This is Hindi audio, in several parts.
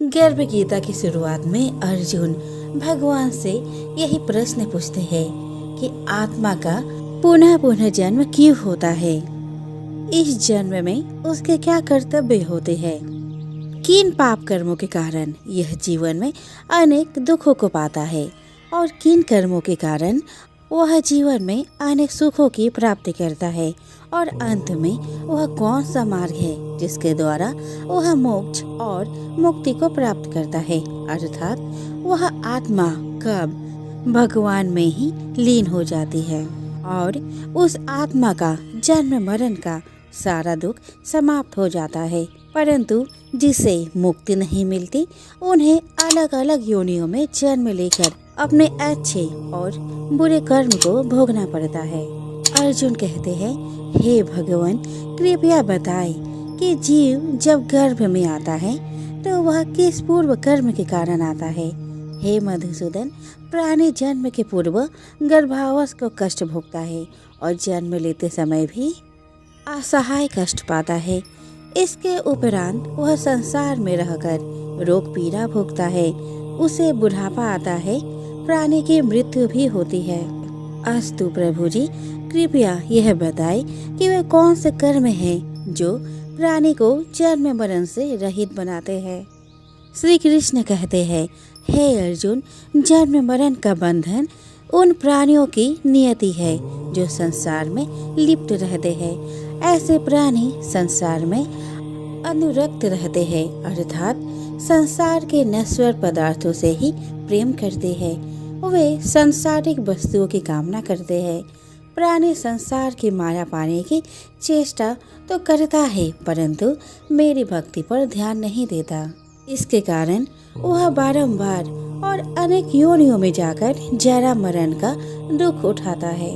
गर्भ गीता की शुरुआत में अर्जुन भगवान से यही प्रश्न पूछते हैं कि आत्मा का पुनः पुनः जन्म क्यों होता है। इस जन्म में उसके क्या कर्तव्य होते हैं, किन पाप कर्मों के कारण यह जीवन में अनेक दुखों को पाता है और किन कर्मों के कारण वह जीवन में अनेक सुखों की प्राप्ति करता है और अंत में वह कौन सा मार्ग है जिसके द्वारा वह मोक्ष और मुक्ति को प्राप्त करता है, अर्थात वह आत्मा कब भगवान में ही लीन हो जाती है और उस आत्मा का जन्म मरण का सारा दुख समाप्त हो जाता है। परंतु जिसे मुक्ति नहीं मिलती उन्हें अलग अलग योनियों में जन्म लेकर अपने अच्छे और बुरे कर्म को भोगना पड़ता है। अर्जुन कहते हैं, हे भगवान, कृपया बताएं कि जीव जब गर्भ में आता है तो वह किस पूर्व कर्म के कारण आता है। हे मधुसूदन, प्राणी जन्म के पूर्व गर्भावस्था को कष्ट भोगता है और जन्म लेते समय भी असहाय कष्ट पाता है। इसके उपरांत वह संसार में रहकर रोग पीड़ा भोगता है, उसे बुढ़ापा आता है, प्राणी की मृत्यु भी होती है। अस्तु प्रभु जी, कृपया यह बताएं कि वे कौन से कर्म हैं जो प्राणी को जन्म मरण से रहित बनाते हैं। श्री कृष्ण कहते हैं, हे अर्जुन, जन्म मरण का बंधन उन प्राणियों की नियति है जो संसार में लिप्त रहते हैं। ऐसे प्राणी संसार में अनुरक्त रहते हैं, अर्थात संसार के नश्वर पदार्थों से ही प्रेम करते हैं। वे सांसारिक वस्तुओं की कामना करते हैं। प्राणी संसार की माया पाने की चेष्टा तो करता है, परंतु मेरी भक्ति पर ध्यान नहीं देता। इसके कारण वह बारंबार और अनेक योनियों में जाकर जरा मरण का दुख उठाता है।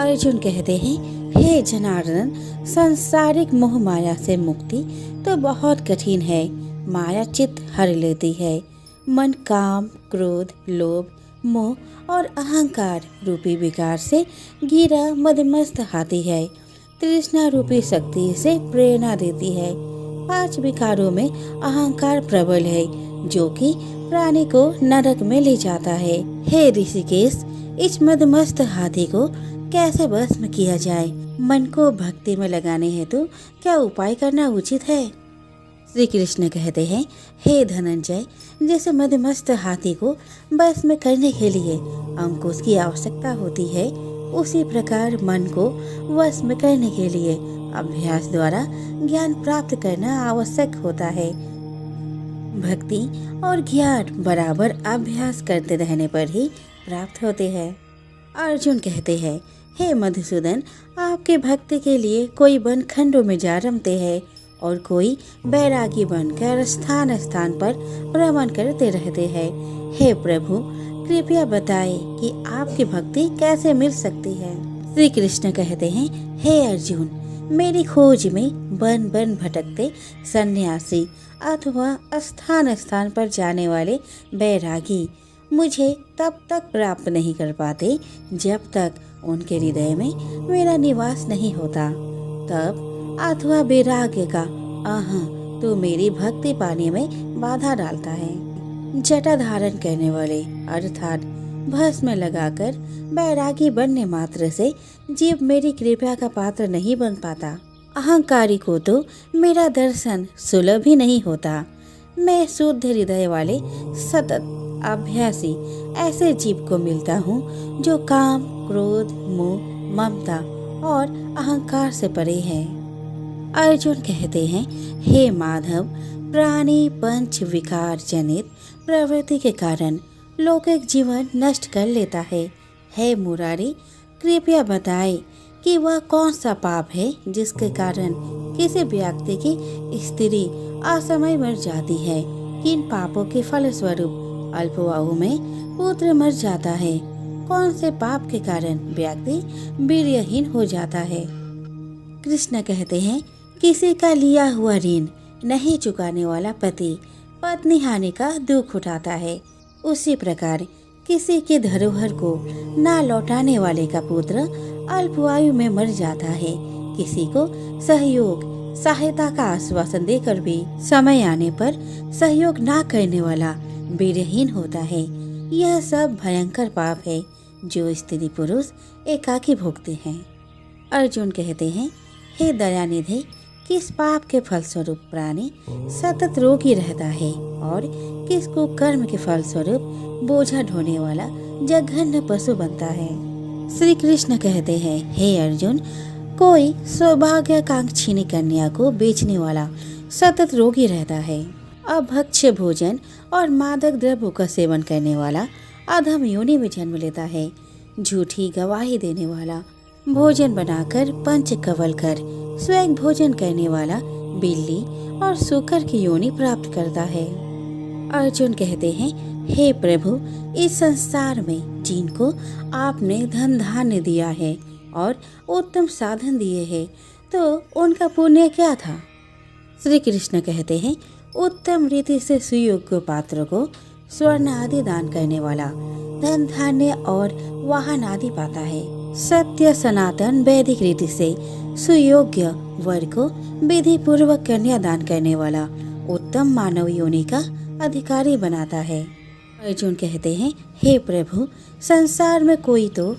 अर्जुन कहते हैं, हे जनार्दन, सांसारिक मोह माया से मुक्ति तो बहुत कठिन है। माया चित्त हर लेती है। मन काम, क्रोध, लोभ, मोह और अहंकार रूपी विकार से घिरा मदमस्त हाथी है। तृष्णा रूपी शक्ति से प्रेरणा देती है। 5 विकारों में अहंकार प्रबल है जो कि प्राणी को नरक में ले जाता है। हे ऋषिकेश, इस मदमस्त हाथी को कैसे भस्म किया जाए? मन को भक्ति में लगाने हेतु क्या उपाय करना उचित है? श्री कृष्ण कहते हैं, हे धनंजय, जैसे मदमस्त हाथी को भस्म करने के लिए अंकुश की आवश्यकता होती है, उसी प्रकार मन को वश करने के लिए अभ्यास द्वारा ज्ञान प्राप्त करना आवश्यक होता है। भक्ति और ज्ञान बराबर अभ्यास करते रहने पर ही प्राप्त होते हैं। अर्जुन कहते हैं, हे मधुसूदन, आपके भक्ति के लिए कोई वन खंडों में जा रमते हैं और कोई बैरागी बनकर स्थान स्थान पर भ्रमण करते रहते हैं। हे प्रभु, कृपया बताएं कि आपकी भक्ति कैसे मिल सकती है। श्री कृष्ण कहते हैं, हे अर्जुन, मेरी खोज में वन वन भटकते सन्यासी अथवा स्थान स्थान पर जाने वाले बैरागी मुझे तब तक प्राप्त नहीं कर पाते जब तक उनके हृदय में मेरा निवास नहीं होता। तब अथवा वैराग्य का तो मेरी भक्ति पाने में बाधा डालता है। जटा धारण करने वाले अर्थात भस्म लगाकर बैरागी बनने मात्र से जीव मेरी कृपा का पात्र नहीं बन पाता। अहंकारी को तो मेरा दर्शन सुलभ ही नहीं होता। मैं शुद्ध हृदय वाले सतत अभ्यासी ऐसे जीव को मिलता हूँ जो काम, क्रोध, मोह, ममता और अहंकार से परे है। अर्जुन कहते हैं, हे माधव, प्राणी पंच विकार जनित प्रवृत्ति के कारण लौकिक जीवन नष्ट कर लेता है। हे मुरारी, कृपया बताएं कि वह कौन सा पाप है जिसके कारण किसी व्यक्ति की स्त्री असमय मर जाती है। किन पापों के फलस्वरूप अल्पवायु में पुत्र मर जाता है। कौन से पाप के कारण व्यक्ति वीर्यहीन हो जाता है। कृष्ण कहते हैं, किसी का लिया हुआ ऋण नहीं चुकाने वाला पति पत्नी हानि का दुख उठाता है। उसी प्रकार किसी की धरोहर को ना लौटाने वाले का पुत्र अल्पवायु में मर जाता है। किसी को सहयोग सहायता का आश्वासन देकर भी समय आने पर सहयोग ना करने वाला बीरहीन होता है। यह सब भयंकर पाप है जो स्त्री पुरुष एकाकी भोगते हैं। अर्जुन कहते हैं, हे दयानिधि, किस पाप के फलस्वरूप प्राणी सतत रोगी रहता है और किसको कर्म के फलस्वरूप बोझा ढोने वाला जघन्य पशु बनता है। श्री कृष्ण कहते हैं, हे अर्जुन, कोई सौभाग्यकांक्षिणी कन्या को बेचने वाला सतत रोगी रहता है। अभक्ष्य भोजन और मादक द्रव्यों का सेवन करने वाला अधम योनि में जन्म लेता है। झूठी गवाही देने वाला भोजन बनाकर पंच कवल कर स्वयं भोजन करने वाला बिल्ली और सूकर की योनि प्राप्त करता है। अर्जुन कहते हैं, हे प्रभु, इस संसार में जिनको आपने धन धान्य दिया है और उत्तम साधन दिए हैं, तो उनका पुण्य क्या था? श्री कृष्ण कहते हैं, उत्तम रीति से सुयोग्य पात्र को स्वर्ण आदि दान करने वाला धन धान्य और वाहन आदि पाता है। सत्य सनातन वैदिक रीति से सुयोग्य वर को विधि पूर्वक कन्या दान करने वाला उत्तम मानव योनि का अधिकारी बनाता है। अर्जुन कहते हैं, हे प्रभु, संसार में कोई तो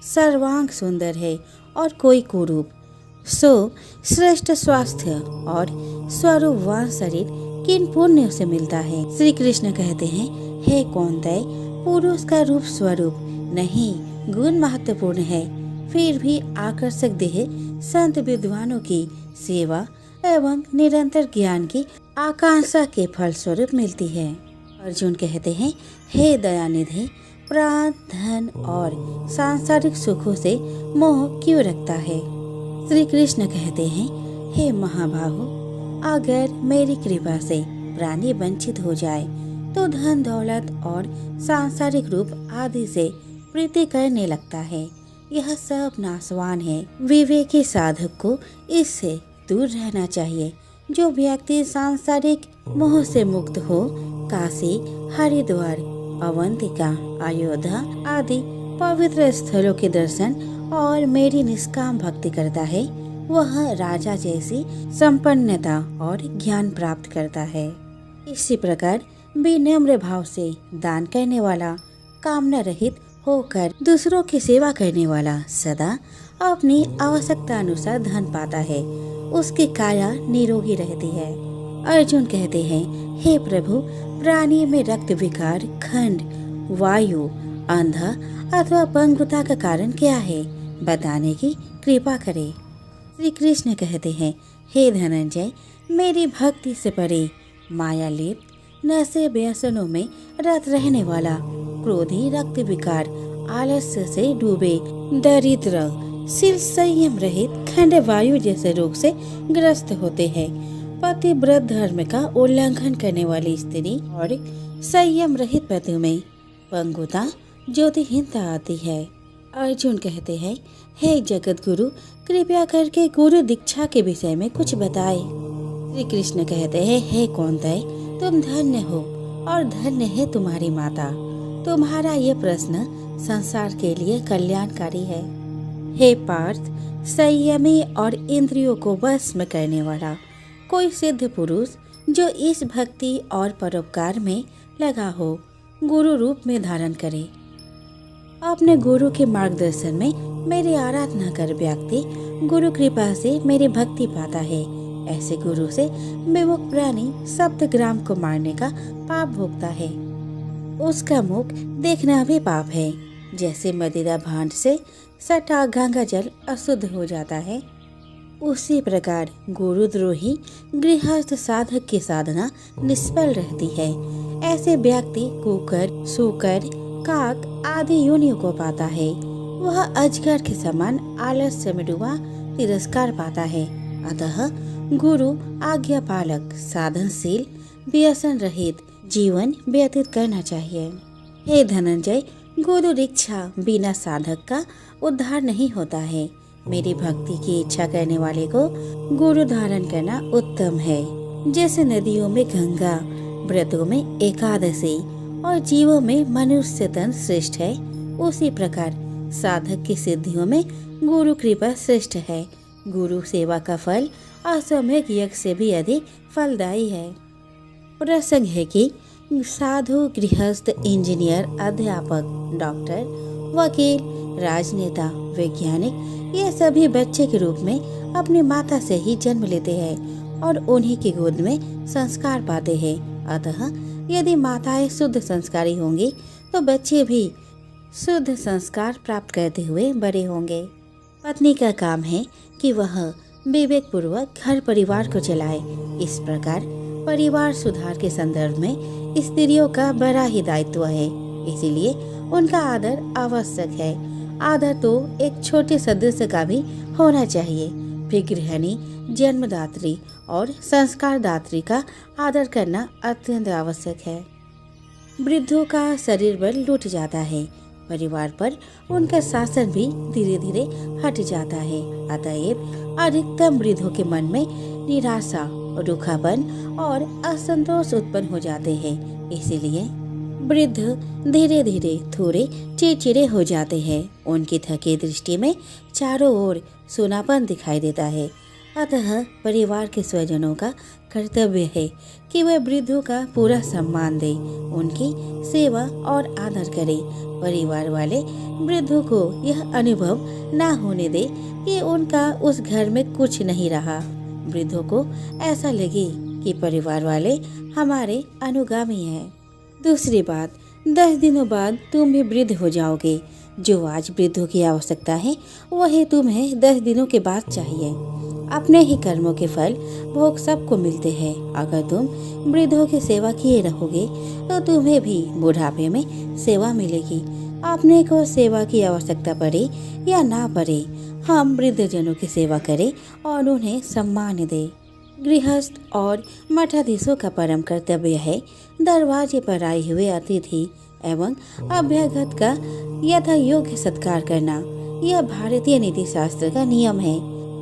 सर्वांग सुंदर है और कोई कुरूप, सो श्रेष्ठ स्वास्थ्य और स्वरूपवान शरीर किन पुण्यों से मिलता है? श्री कृष्ण कहते हैं, हे कौन्तेय, पुरुष का रूप स्वरूप नहीं गुण महत्वपूर्ण है, फिर भी आकर्षक देह संत विद्वानों की सेवा एवं निरंतर ज्ञान की आकांक्षा के फल स्वरूप मिलती है। अर्जुन कहते हैं, हे दयानिधि, प्राण धन और सांसारिक सुखों से मोह क्यों रखता है? श्री कृष्ण कहते हैं, हे महाबाहु, अगर मेरी कृपा से प्राणी वंचित हो जाए तो धन दौलत और सांसारिक रूप आदि से प्रीति करने लगता है। यह सब नाशवान है। विवेकी साधक को इससे दूर रहना चाहिए। जो व्यक्ति सांसारिक मोह से मुक्त हो काशी, हरिद्वार, अवंतिका, अयोध्या आदि पवित्र स्थलों के दर्शन और मेरी निष्काम भक्ति करता है, वह राजा जैसी संपन्नता और ज्ञान प्राप्त करता है। इसी प्रकार विनम्र भाव से दान करने वाला, कामना रहित होकर दूसरों की सेवा करने वाला सदा अपनी आवश्यकता अनुसार धन पाता है। उसकी काया निरोगी रहती है। अर्जुन कहते हैं, हे प्रभु, प्राणी में रक्त विकार, खंड, वायु, अंधा अथवा पंगुता का कारण क्या है? बताने की कृपा करे। श्री कृष्ण कहते हैं, हे धनंजय, मेरी भक्ति से परे माया लिप्त नशे व्यसनों में रत रहने वाला, क्रोधी, रक्त विकार, आलस्य से डूबे, दरिद्र, शील संयम रहित, खंड वायु जैसे रोग से ग्रस्त होते हैं। पतिव्रत धर्म का उल्लंघन करने वाली स्त्री और संयम रहित पति में पंगुता, ज्योतिहीनता आती है। अर्जुन कहते हैं, हे जगत गुरु, कृपया करके गुरु दीक्षा के विषय में कुछ बताए। श्री कृष्ण कहते हैं, हे कौन्तेय, तुम धन्य हो और धन्य है तुम्हारी माता। तुम्हारा ये प्रश्न संसार के लिए कल्याणकारी है। हे पार्थ, संयमी और इंद्रियों को वश में करने वाला कोई सिद्ध पुरुष जो इस भक्ति और परोपकार में लगा हो, गुरु रूप में धारण करे। अपने गुरु के मार्गदर्शन में मेरी आराधना कर व्यक्ति गुरु कृपा से मेरी भक्ति पाता है। ऐसे गुरु से विमुख प्राणी सप्तग्राम को मारने का पाप भोगता है। उसका मुख देखना भी पाप है। जैसे मदिरा भांड से सटा गंगा जल अशुद्ध हो जाता है, उसी प्रकार गुरुद्रोही गृहस्थ साधक की साधना निष्फल रहती है। ऐसे व्यक्ति कुकर, सूकर, काक आदि योनियों को पाता है। वह अजगर के समान आलस्य में डूबा तिरस्कार पाता है। अतः गुरु आज्ञा पालक, साधनशील, व्यसन रहित जीवन व्यतीत करना चाहिए। हे धनंजय, गुरु दीक्षा बिना साधक का उद्धार नहीं होता है। मेरी भक्ति की इच्छा करने वाले को गुरु धारण करना उत्तम है। जैसे नदियों में गंगा, व्रतों में एकादशी और जीवों में मनुष्य तन श्रेष्ठ है, उसी प्रकार साधक की सिद्धियों में गुरु कृपा श्रेष्ठ है। गुरु सेवा का फल अश्वमेध यज्ञ से भी अधिक फलदायी है। प्रसंग है कि साधु, गृहस्थ, इंजीनियर, अध्यापक, डॉक्टर, वकील, राजनेता, वैज्ञानिक ये सभी बच्चे के रूप में अपनी माता से ही जन्म लेते हैं और उन्हीं की गोद में संस्कार पाते हैं। अतः यदि माताएं शुद्ध संस्कारी होंगी तो बच्चे भी शुद्ध संस्कार प्राप्त करते हुए बड़े होंगे। पत्नी का काम है कि वह विवेक पूर्वक घर परिवार को चलाए। इस प्रकार परिवार सुधार के संदर्भ में स्त्रियों का बड़ा ही दायित्व है, इसीलिए उनका आदर आवश्यक है। आदर तो एक छोटे सदस्य का भी होना चाहिए। फिर गृहिणी, जन्मदात्री और संस्कारदात्री का आदर करना अत्यंत आवश्यक है। वृद्धों का शरीर बल लूट जाता है, परिवार पर उनका शासन भी धीरे धीरे हट जाता है। अतएव अधिकतम वृद्धों के मन में निराशा, रूखापन और असंतोष उत्पन्न हो जाते हैं। इसीलिए वृद्ध धीरे धीरे थोड़े चिड़चिड़े हो जाते हैं। उनकी थकी दृष्टि में चारों ओर सूनापन दिखाई देता है। अतः परिवार के स्वजनों का कर्तव्य है कि वे वृद्धों का पूरा सम्मान दें, उनकी सेवा और आदर करें। परिवार वाले वृद्धों को यह अनुभव न होने दे कि उनका उस घर में कुछ नहीं रहा। वृद्धों को ऐसा लगे कि परिवार वाले हमारे अनुगामी हैं। दूसरी बात, 10 दिनों बाद तुम भी वृद्ध हो जाओगे। जो आज वृद्धों की आवश्यकता है वही तुम्हें 10 दिनों के बाद चाहिए। अपने ही कर्मों के फल भोग सबको मिलते हैं। अगर तुम वृद्धों की सेवा किए रहोगे तो तुम्हें भी बुढ़ापे में सेवा मिलेगी। अपने को सेवा की आवश्यकता पड़े या ना पड़े, हम वृद्धजनों की सेवा करें और उन्हें सम्मान दें। गृहस्थ और मठाधीशों का परम कर्तव्य है दरवाजे पर आए हुए अतिथि एवं अभ्यागत का यथा योग्य सत्कार करना। यह भारतीय नीति शास्त्र का नियम है।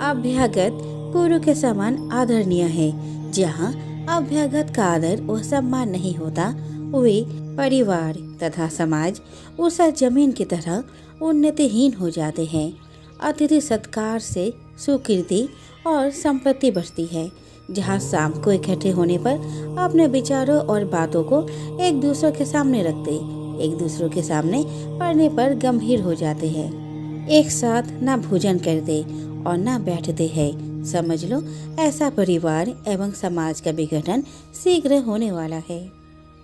अभ्यागत गुरु के समान आदरणीय है। जहाँ अभ्यागत का आदर व सम्मान नहीं होता, वे परिवार तथा समाज उस जमीन की तरह उन्नतिहीन हो जाते हैं। अतिथि सत्कार से सुकीर्ति और संपत्ति बढ़ती है। जहाँ शाम को इकट्ठे होने पर अपने विचारों और बातों को एक दूसरे के सामने रखते, एक दूसरों के सामने पढ़ने पर गंभीर हो जाते हैं। एक साथ न भोजन करते और न बैठते हैं। समझ लो ऐसा परिवार एवं समाज का विघटन शीघ्र होने वाला है।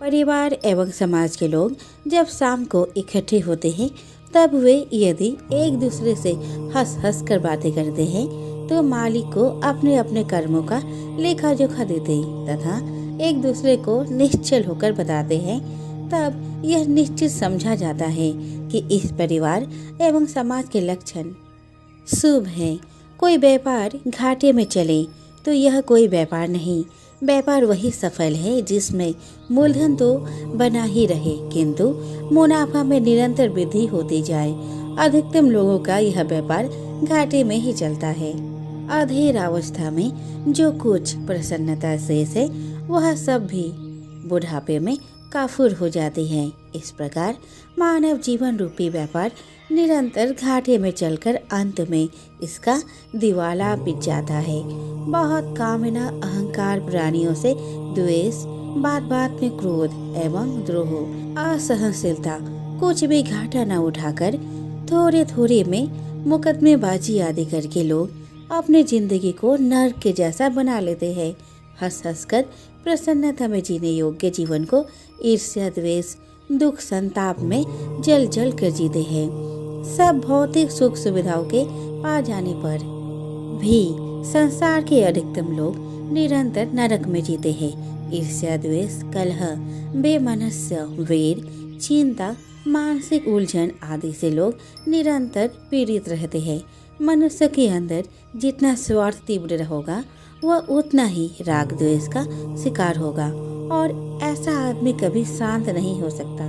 परिवार एवं समाज के लोग जब शाम को इकट्ठे होते हैं तब वे यदि एक दूसरे से हंस हंस कर बातें करते हैं तो मालिक को अपने अपने कर्मों का लेखा जोखा देते तथा एक दूसरे को निश्चल होकर बताते हैं। तब यह निश्चित समझा जाता है कि इस परिवार एवं समाज के लक्षण शुभ हैं। कोई व्यापार घाटे में चले तो यह कोई व्यापार नहीं। व्यापार वही सफल है जिसमें मूलधन तो बना ही रहे किंतु मुनाफा में निरंतर वृद्धि होती जाए। अधिकतम लोगों का यह व्यापार घाटे में ही चलता है। अधेर अवस्था में जो कुछ प्रसन्नता शेष है वह सब भी बुढ़ापे में काफूर हो जाती है। इस प्रकार मानव जीवन रूपी व्यापार निरंतर घाटे में चलकर अंत में इसका दिवाला पिट जाता है। बहुत कामना, अहंकार, प्राणियों से द्वेष, बात बात में क्रोध एवं द्रोह, असहनशीलता, कुछ भी घाटा न उठाकर थोड़े थोड़े में मुकदमेबाजी आदि करके लोग अपनी जिंदगी को नर्क के जैसा बना लेते हैं। हंस हंस कर प्रसन्नता में जीने योग्य जीवन को ईर्ष्या, द्वेष, दुख, संताप में जल जल कर जीते हैं। सब भौतिक सुख सुविधाओं के पा जाने पर भी संसार के अधिकतम लोग निरंतर नरक में जीते हैं। ईर्ष्या, द्वेष, कलह, बेमनस्य, वेर, चिंता, मानसिक उलझन आदि से लोग निरंतर पीड़ित रहते हैं। मनुष्य के अंदर जितना स्वार्थ तीव्र होगा वह उतना ही राग द्वेष का शिकार होगा और ऐसा आदमी कभी शांत नहीं हो सकता।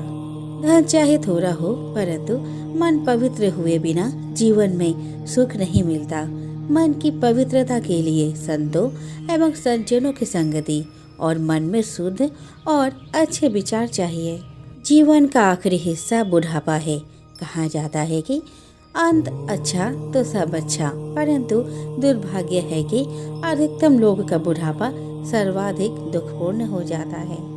धन चाहे थोड़ा हो परंतु मन पवित्र हुए बिना जीवन में सुख नहीं मिलता। मन की पवित्रता के लिए संतों एवं सज्जनों की संगति और मन में शुद्ध और अच्छे विचार चाहिए। जीवन का आखिरी हिस्सा बुढ़ापा है। कहा जाता है कि अंत अच्छा तो सब अच्छा, परंतु दुर्भाग्य है कि अधिकतम लोगों का बुढ़ापा सर्वाधिक दुखपूर्ण हो जाता है।